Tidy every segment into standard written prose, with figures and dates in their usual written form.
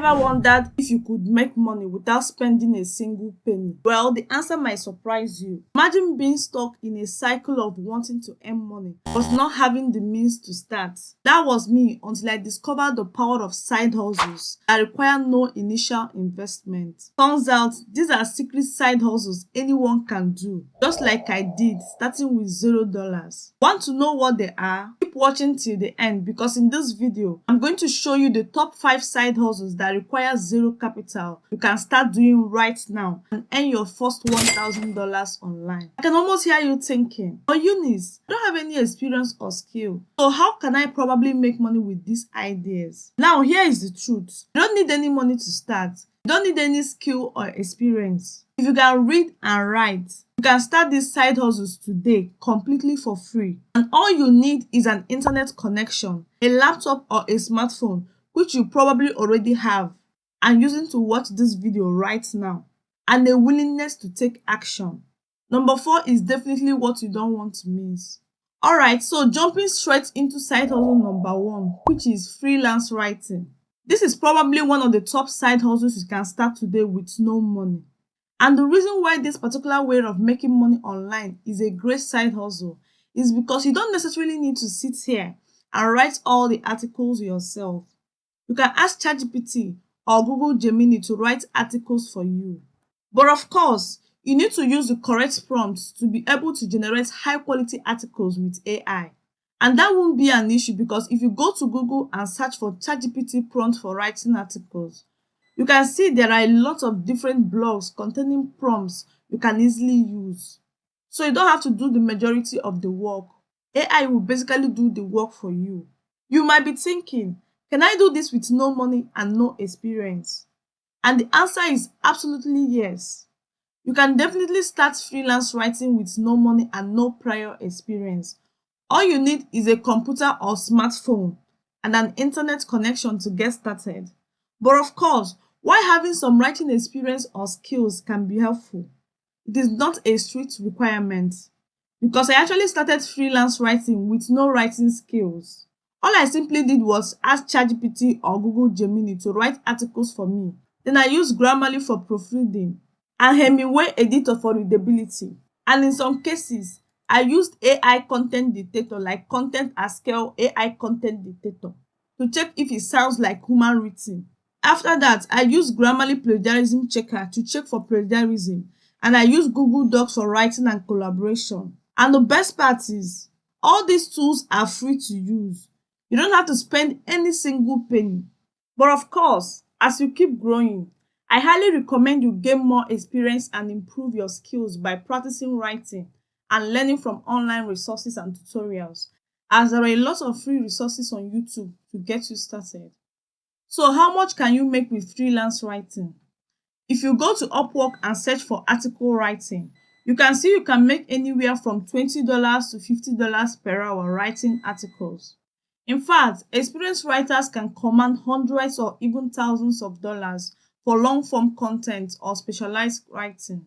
Ever wondered if you could make money without spending a single penny? Well, the answer might surprise you. Imagine being stuck in a cycle of wanting to earn money but not having the means to start. That was me until I discovered the power of side hustles that require no initial investment. Turns out these are secret side hustles anyone can do, just like I did, starting with $0. Want to know what they are? Keep watching till the end, because in this video I'm going to show you the top 5 side hustles that require zero capital you can start doing right now and earn your first $1,000 online. I can almost hear you thinking, "But Eunice, I don't have any experience or skill, so how can I probably make money with these ideas?" Now here is the truth. You don't need any money to start. You don't need any skill or experience. If you can read and write, you can start these side hustles today completely for free. And all you need is an internet connection, a laptop or a smartphone, which you probably already have and using to watch this video right now, and a willingness to take action. Number 4 is definitely what you don't want to miss. Alright, so jumping straight into side hustle number 1, which is freelance writing. This is probably one of the top side hustles you can start today with no money. And the reason why this particular way of making money online is a great side hustle is because you don't necessarily need to sit here and write all the articles yourself. You can ask ChatGPT or Google Gemini to write articles for you. But of course, you need to use the correct prompts to be able to generate high quality articles with AI. And that won't be an issue, because if you go to Google and search for ChatGPT prompt for writing articles, you can see there are a lot of different blogs containing prompts you can easily use. So you don't have to do the majority of the work. AI will basically do the work for you. You might be thinking, can I do this with no money and no experience? And the answer is absolutely yes. You can definitely start freelance writing with no money and no prior experience. All you need is a computer or smartphone and an internet connection to get started. But of course, while having some writing experience or skills can be helpful, it is not a strict requirement, because I actually started freelance writing with no writing skills. All I simply did was ask ChatGPT or Google Gemini to write articles for me. Then I used Grammarly for proofreading and Hemingway Editor for readability. And in some cases, I used AI content dictator like Content as Scale AI content dictator to check if it sounds like human written. After that, I used Grammarly plagiarism checker to check for plagiarism, and I used Google Docs for writing and collaboration. And the best part is, all these tools are free to use. You don't have to spend any single penny. But of course, as you keep growing, I highly recommend you gain more experience and improve your skills by practicing writing and learning from online resources and tutorials, as there are a lot of free resources on YouTube to get you started. So how much can you make with freelance writing? If you go to Upwork and search for article writing, you can see you can make anywhere from $20 to $50 per hour writing articles. In fact, experienced writers can command hundreds or even thousands of dollars for long-form content or specialized writing.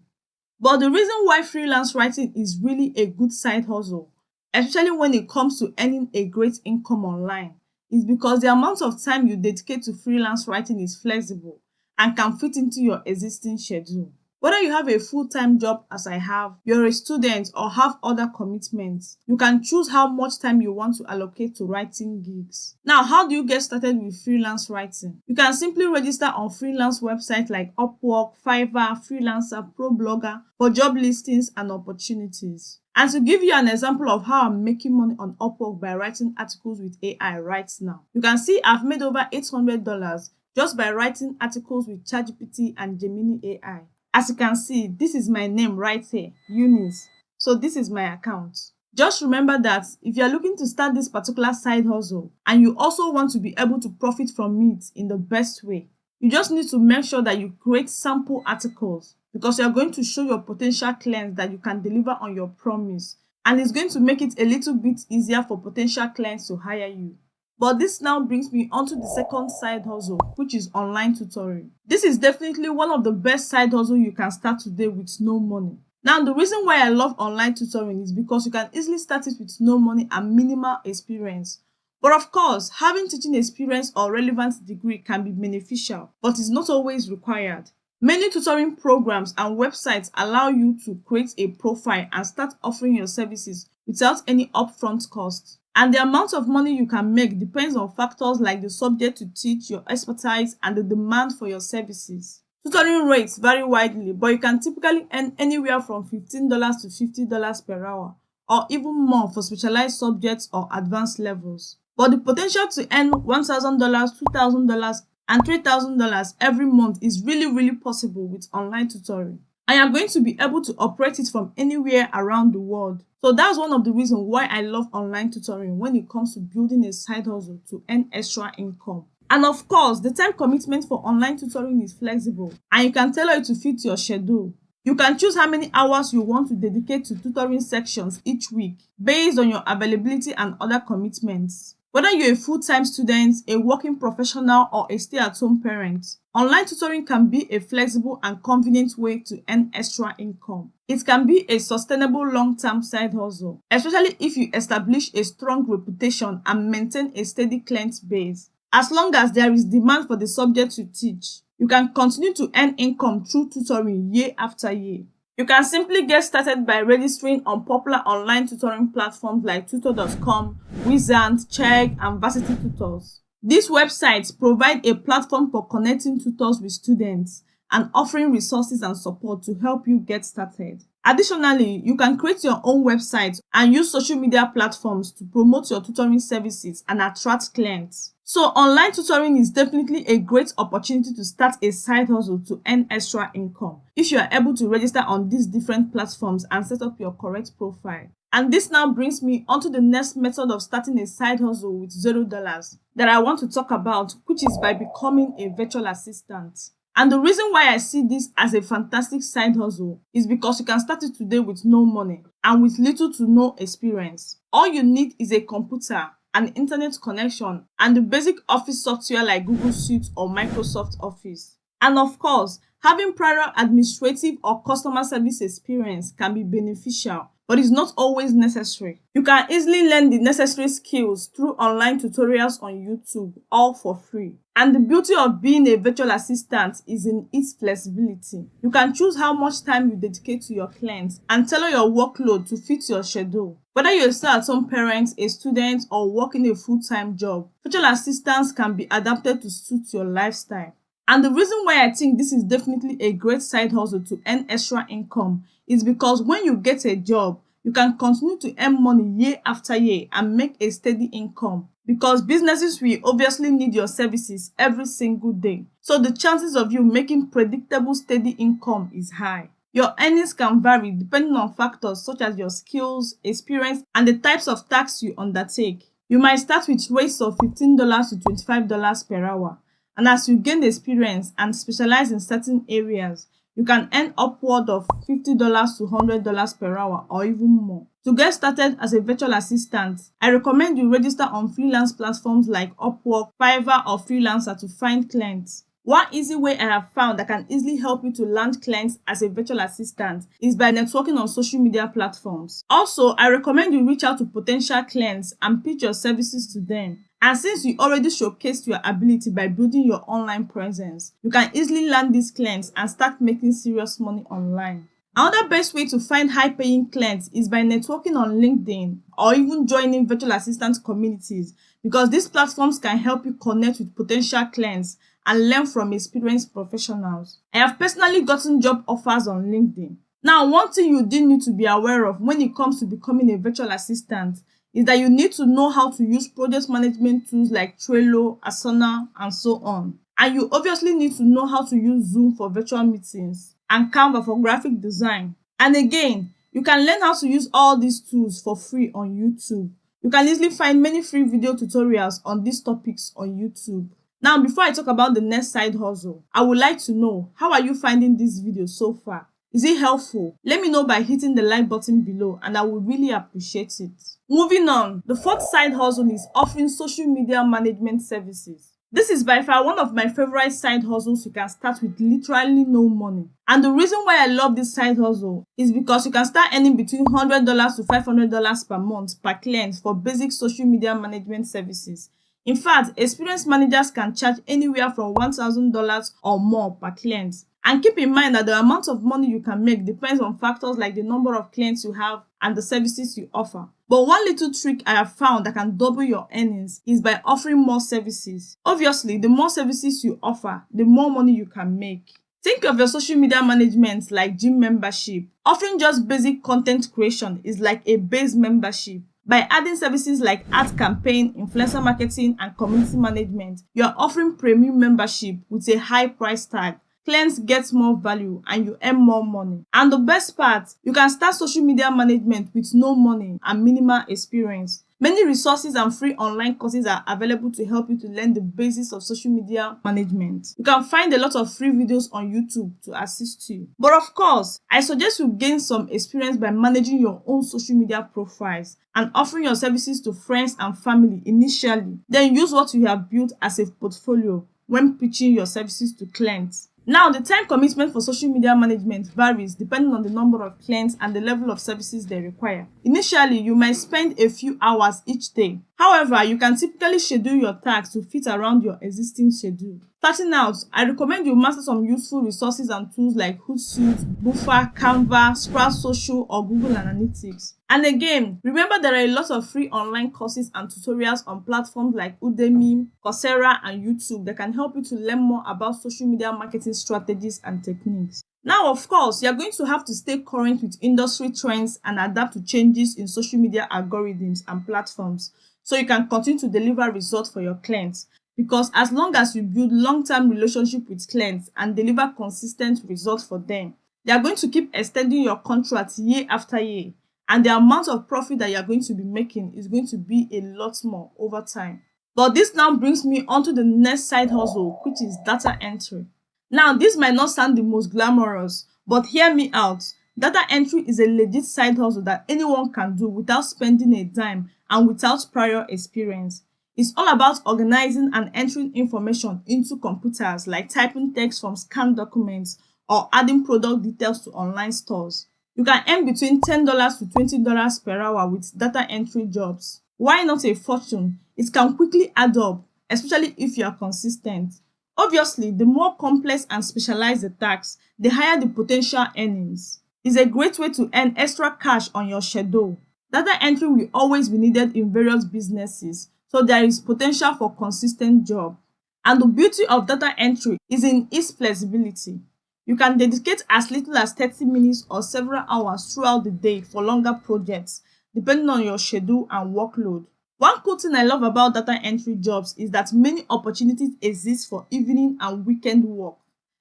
But the reason why freelance writing is really a good side hustle, especially when it comes to earning a great income online, is because the amount of time you dedicate to freelance writing is flexible and can fit into your existing schedule. Whether you have a full-time job as I have, you're a student, or have other commitments, you can choose how much time you want to allocate to writing gigs. Now, how do you get started with freelance writing? You can simply register on freelance websites like Upwork, Fiverr, Freelancer, ProBlogger for job listings and opportunities. And to give you an example of how I'm making money on Upwork by writing articles with AI right now, you can see I've made over $800 just by writing articles with ChatGPT and Gemini AI. As you can see, this is my name right here, Eunice. So this is my account. Just remember that if you are looking to start this particular side hustle and you also want to be able to profit from it in the best way, you just need to make sure that you create sample articles, because you are going to show your potential clients that you can deliver on your promise, and it's going to make it a little bit easier for potential clients to hire you. But this now brings me onto the second side hustle, which is online tutoring. This is definitely one of the best side hustles you can start today with no money. Now, the reason why I love online tutoring is because you can easily start it with no money and minimal experience. But of course, having teaching experience or relevant degree can be beneficial, but is not always required. Many tutoring programs and websites allow you to create a profile and start offering your services without any upfront cost. And the amount of money you can make depends on factors like the subject to teach, your expertise, and the demand for your services. Tutoring rates vary widely, but you can typically earn anywhere from $15 to $50 per hour, or even more for specialized subjects or advanced levels. But the potential to earn $1,000, $2,000, and $3,000 every month is really possible with online tutoring. I am going to be able to operate it from anywhere around the world. So that's one of the reasons why I love online tutoring when it comes to building a side hustle to earn extra income. And of course, the time commitment for online tutoring is flexible and you can tailor it to fit your schedule. You can choose how many hours you want to dedicate to tutoring sections each week based on your availability and other commitments. Whether you're a full-time student, a working professional, or a stay-at-home parent, online tutoring can be a flexible and convenient way to earn extra income. It can be a sustainable long-term side hustle, especially if you establish a strong reputation and maintain a steady client base. As long as there is demand for the subject you teach, you can continue to earn income through tutoring year after year. You can simply get started by registering on popular online tutoring platforms like tutor.com, Wizant, Chegg, and Varsity Tutors. These websites provide a platform for connecting tutors with students and offering resources and support to help you get started. Additionally, you can create your own website and use social media platforms to promote your tutoring services and attract clients. So online tutoring is definitely a great opportunity to start a side hustle to earn extra income if you are able to register on these different platforms and set up your correct profile. And this now brings me onto the next method of starting a side hustle with $0 that I want to talk about, which is by becoming a virtual assistant. And the reason why I see this as a fantastic side hustle is because you can start it today with no money and with little to no experience. All you need is a computer, an internet connection, and the basic office software like Google Suite or Microsoft Office. And of course, having prior administrative or customer service experience can be beneficial, but is not always necessary. You can easily learn the necessary skills through online tutorials on YouTube, all for free. And the beauty of being a virtual assistant is in its flexibility. You can choose how much time you dedicate to your clients and tailor your workload to fit your schedule. Whether you're a stay-at-home parent, a student, or working a full-time job, virtual assistants can be adapted to suit your lifestyle. And the reason why I think this is definitely a great side hustle to earn extra income is because when you get a job, you can continue to earn money year after year and make a steady income, because businesses will obviously need your services every single day. So the chances of you making predictable steady income is high. Your earnings can vary depending on factors such as your skills, experience, and the types of tasks you undertake. You might start with rates of $15 to $25 per hour. And as you gain experience and specialize in certain areas, you can earn upward of $50 to $100 per hour or even more. To get started as a virtual assistant, I recommend you register on freelance platforms like Upwork, Fiverr, or Freelancer to find clients. One easy way I have found that can easily help you to land clients as a virtual assistant is by networking on social media platforms. Also, I recommend you reach out to potential clients and pitch your services to them. And since you already showcased your ability by building your online presence, you can easily land these clients and start making serious money online. Another best way to find high-paying clients is by networking on LinkedIn or even joining virtual assistant communities, because these platforms can help you connect with potential clients and learn from experienced professionals. I have personally gotten job offers on LinkedIn. Now, one thing you do need to be aware of when it comes to becoming a virtual assistant is that you need to know how to use project management tools like Trello, Asana, and so on. And you obviously need to know how to use Zoom for virtual meetings and Canva for graphic design. And again, you can learn how to use all these tools for free on YouTube. You can easily find many free video tutorials on these topics on YouTube. Now, before I talk about the next side hustle, I would like to know, how are you finding this video so far? Is it helpful? Let me know by hitting the like button below and I would really appreciate it. Moving on, the fourth side hustle is offering social media management services. This is by far one of my favorite side hustles you can start with literally no money. And the reason why I love this side hustle is because you can start earning between $100 to $500 per month per client for basic social media management services. In fact, experienced managers can charge anywhere from $1,000 or more per client. And keep in mind that the amount of money you can make depends on factors like the number of clients you have and the services you offer. But one little trick I have found that can double your earnings is by offering more services. Obviously, the more services you offer, the more money you can make. Think of your social media management like gym membership. Offering just basic content creation is like a base membership. By adding services like ad campaign, influencer marketing, and community management, you are offering premium membership with a high price tag. Clients get more value and you earn more money. And the best part, you can start social media management with no money and minimal experience. Many resources and free online courses are available to help you to learn the basics of social media management. You can find a lot of free videos on YouTube to assist you. But of course, I suggest you gain some experience by managing your own social media profiles and offering your services to friends and family initially. Then use what you have built as a portfolio when pitching your services to clients. Now, the time commitment for social media management varies depending on the number of clients and the level of services they require. Initially, you might spend a few hours each day. However, you can typically schedule your tasks to fit around your existing schedule. Starting out, I recommend you master some useful resources and tools like Hootsuite, Buffer, Canva, Sprout Social, or Google Analytics. And again, remember there are a lot of free online courses and tutorials on platforms like Udemy, Coursera, and YouTube that can help you to learn more about social media marketing strategies and techniques. Now, of course, you're going to have to stay current with industry trends and adapt to changes in social media algorithms and platforms so you can continue to deliver results for your clients. Because as long as you build long-term relationship with clients and deliver consistent results for them, they are going to keep extending your contract year after year. And the amount of profit that you're going to be making is going to be a lot more over time. But this now brings me onto the next side hustle, which is data entry. Now, this might not sound the most glamorous, but hear me out. Data entry is a legit side hustle that anyone can do without spending a dime and without prior experience. It's all about organizing and entering information into computers, like typing text from scanned documents or adding product details to online stores. You can earn between $10 to $20 per hour with data entry jobs. Why not a fortune? It can quickly add up, especially if you are consistent. Obviously, the more complex and specialized the tasks, the higher the potential earnings. It's a great way to earn extra cash on your schedule. Data entry will always be needed in various businesses, so there is potential for consistent job. And the beauty of data entry is in its flexibility. You can dedicate as little as 30 minutes or several hours throughout the day for longer projects, depending on your schedule and workload. One cool thing I love about data entry jobs is that many opportunities exist for evening and weekend work.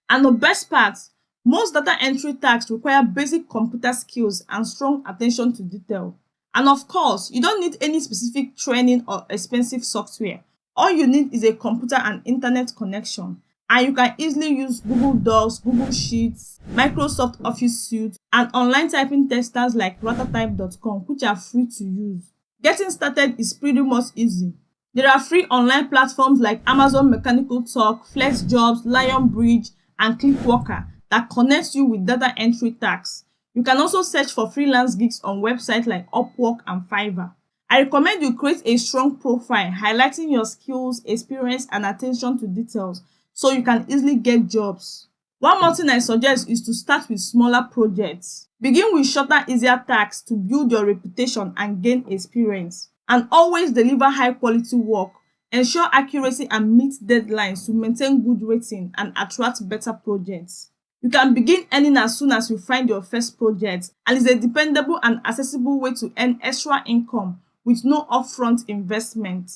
And the best part, most data entry tasks require basic computer skills and strong attention to detail. And of course, you don't need any specific training or expensive software. All you need is a computer and internet connection. And you can easily use Google Docs, Google Sheets, Microsoft Office Suite, and online typing testers like ratatype.com, which are free to use. Getting started is pretty much easy. There are free online platforms like Amazon Mechanical Turk, FlexJobs, Lionbridge, and Clickworker that connects you with data entry tasks. You can also search for freelance gigs on websites like Upwork and Fiverr. I recommend you create a strong profile highlighting your skills, experience, and attention to details so you can easily get jobs. One more thing I suggest is to start with smaller projects. Begin with shorter, easier tasks to build your reputation and gain experience. And always deliver high quality work. Ensure accuracy and meet deadlines to maintain good rating and attract better projects. You can begin earning as soon as you find your first project, and it's a dependable and accessible way to earn extra income with no upfront investment.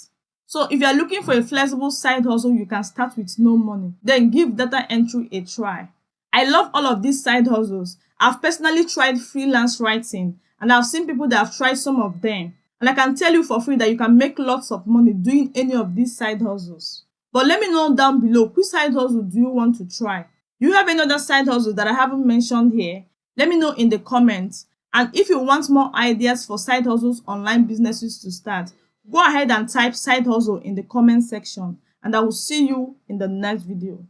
So if you are looking for a flexible side hustle you can start with no money, then give data entry a try. I love all of these side hustles. I've personally tried freelance writing and I've seen people that have tried some of them. And I can tell you for free that you can make lots of money doing any of these side hustles. But let me know down below, which side hustle do you want to try? Do you have any other side hustle that I haven't mentioned here? Let me know in the comments. And if you want more ideas for side hustles online businesses to start, go ahead and type side hustle in the comment section and I will see you in the next video.